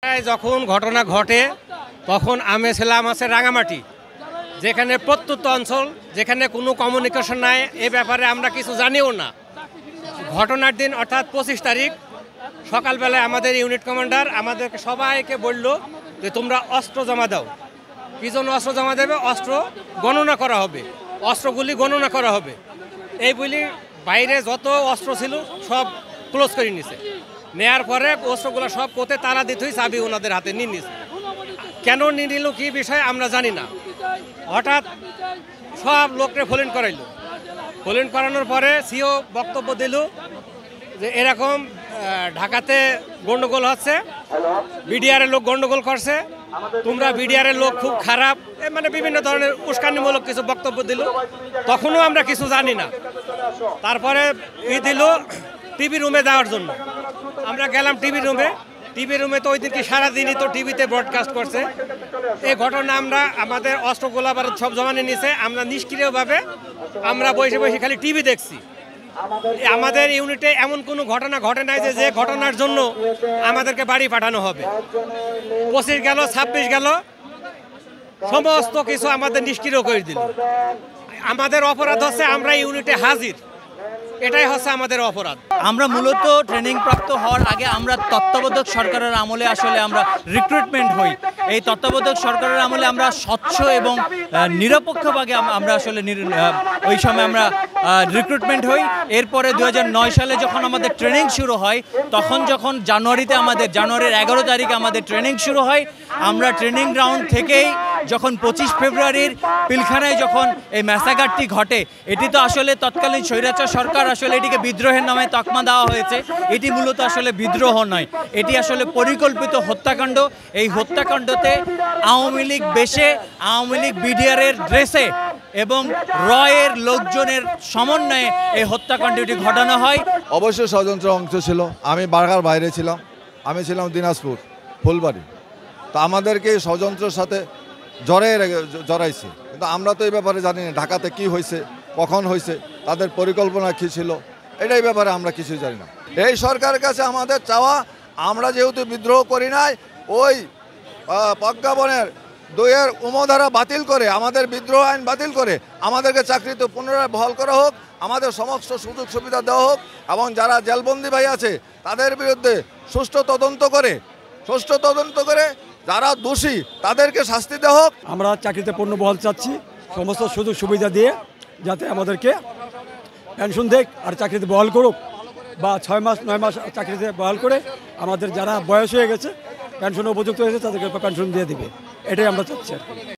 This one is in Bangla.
যখন ঘটনা ঘটে তখন আমি ছিলাম আছে রাঙামাটি, যেখানে প্রত্যন্ত অঞ্চল, যেখানে কোনো কমিউনিকেশন নাই। এ ব্যাপারে আমরা কিছু জানিও না। ঘটনার দিন অর্থাৎ 25 তারিখ সকালবেলায় আমাদের ইউনিট কমান্ডার আমাদেরকে সবাইকে বলল যে তোমরা অস্ত্র জমা দাও। কি জন্য অস্ত্র জমা দেবে? অস্ত্র গণনা করা হবে, অস্ত্রগুলি গণনা করা হবে। এই বলি বাইরে যত অস্ত্র ছিল সব ক্লোজ করে নিছে। নেয়ার পরে অস্ত্রগুলো সব কোতে তালা দিতে চাবি ওনাদের হাতে নিয়ে নিছে। কেন নিয়ে নিল কি বিষয় আমরা জানি না। হঠাৎ সব লোককে ফোন করাইল। ফোন করানোর পরে সিও বক্তব্য দিল যে এরকম ঢাকাতে গন্ডগোল হচ্ছে, বিডিআরের লোক গন্ডগোল করছে, তোমরা বিডিআরের লোক খুব খারাপ, মানে বিভিন্ন ধরনের উস্কানিমূলক কিছু বক্তব্য দিল। তখনও আমরা কিছু জানি না। তারপরে দিল টিভি রুমে যাওয়ার জন্য। আমরা গেলাম টিভি রুমে তো ওই দিনকে সারাদিনই তো টিভিতে ব্রডকাস্ট করছে। এই ঘটনা আমরা আমাদের অস্ত্র গোলা বারুদ সব জমানে নিছে। আমরা নিষ্ক্রিয়ভাবে আমরা বসে বসে খালি টিভি দেখছি। আমাদের ইউনিটে এমন কোনো ঘটনা ঘটে নাই যে ঘটনার জন্য আমাদেরকে বাড়ি পাঠানো হবে। 25 গেল, 26 গেল, সমস্ত কিছু আমাদের নিষ্ক্রিয় করে দিল। আমাদের অপরাধ হচ্ছে আমরা ইউনিটে হাজির, এটাই হচ্ছে আমাদের অপরাধ। আমরা মূলত ট্রেনিং প্রাপ্ত হওয়ার আগে আমরা তত্ত্বাবধায়ক সরকারের আমলে আসলে আমরা রিক্রুটমেন্ট হই। এই তত্ত্বাবধায়ক সরকারের আমলে আমরা স্বচ্ছ এবং নিরপেক্ষভাবে আমরা আসলে ওই সময় আমরা রিক্রুটমেন্ট হই। এরপরে 2009 সালে যখন আমাদের ট্রেনিং শুরু হয়, তখন যখন জানুয়ারির 11 তারিখে আমাদের ট্রেনিং শুরু হয়, আমরা ট্রেনিং গ্রাউন্ড থেকেই যখন 25 ফেব্রুয়ারির পিলখানায় যখন এই ম্যাসাকারটি ঘটে, এটি তো আসলে তৎকালীন স্বৈরাচার সরকার আসলে এটিকে বিদ্রোহের নামে তকমা দেওয়া হয়েছে। এটি মূলত আসলে বিদ্রোহ নয়, এটি আসলে পরিকল্পিত হত্যাকাণ্ড। এই হত্যাকাণ্ডতে আওয়ামী লীগ বেশে, আওয়ামী লীগ বিডিআরের ড্রেসে এবং রয়ের লোকজনের সমন্বয়ে এই হত্যাকাণ্ডটি ঘটানো হয়। অবশ্যই ষড়যন্ত্র অংশ ছিল। আমি বারগার বাইরে ছিলাম, আমি ছিলাম দিনাজপুর ফুলবাড়ি। তো আমাদেরকে ষড়যন্ত্রের সাথে জড়াইছে, কিন্তু আমরা তো এই ব্যাপারে জানি না ঢাকাতে কি হয়েছে, কখন হয়েছে, তাদের পরিকল্পনা কী ছিল, এটাই ব্যাপারে আমরা কিছুই জানি না। এই সরকারের কাছে আমাদের চাওয়া, আমরা যেহেতু বিদ্রোহ করি নাই, ওই প্রজ্ঞাপনের 2-এর উমধারা বাতিল করে, আমাদের বিদ্রোহ আইন বাতিল করে আমাদেরকে চাকরিতে পুনরায় বহাল করা হোক, আমাদের সমস্ত সুযোগ সুবিধা দেওয়া হোক, এবং যারা জেলবন্দি ভাই আছে তাদের বিরুদ্ধে সুষ্ঠু তদন্ত করে যারা দোষী তাদেরকে শাস্তি দেওয়া হোক। আমরা চাকরিতে পূর্ণ বহাল চাচ্ছি, সমস্ত সুযোগ সুবিধা দিয়ে যাতে আমাদেরকে পেনশন দেখ আর চাকরিতে বহাল করুক, বা 6 মাস 9 মাস চাকরিতে বহাল করে আমাদের যারা বয়স হয়ে গেছে, পেনশন উপযুক্ত হয়েছে, তাদেরকে পেনশন দিয়ে দিবে, এটাই আমরা চাচ্ছি আর কি।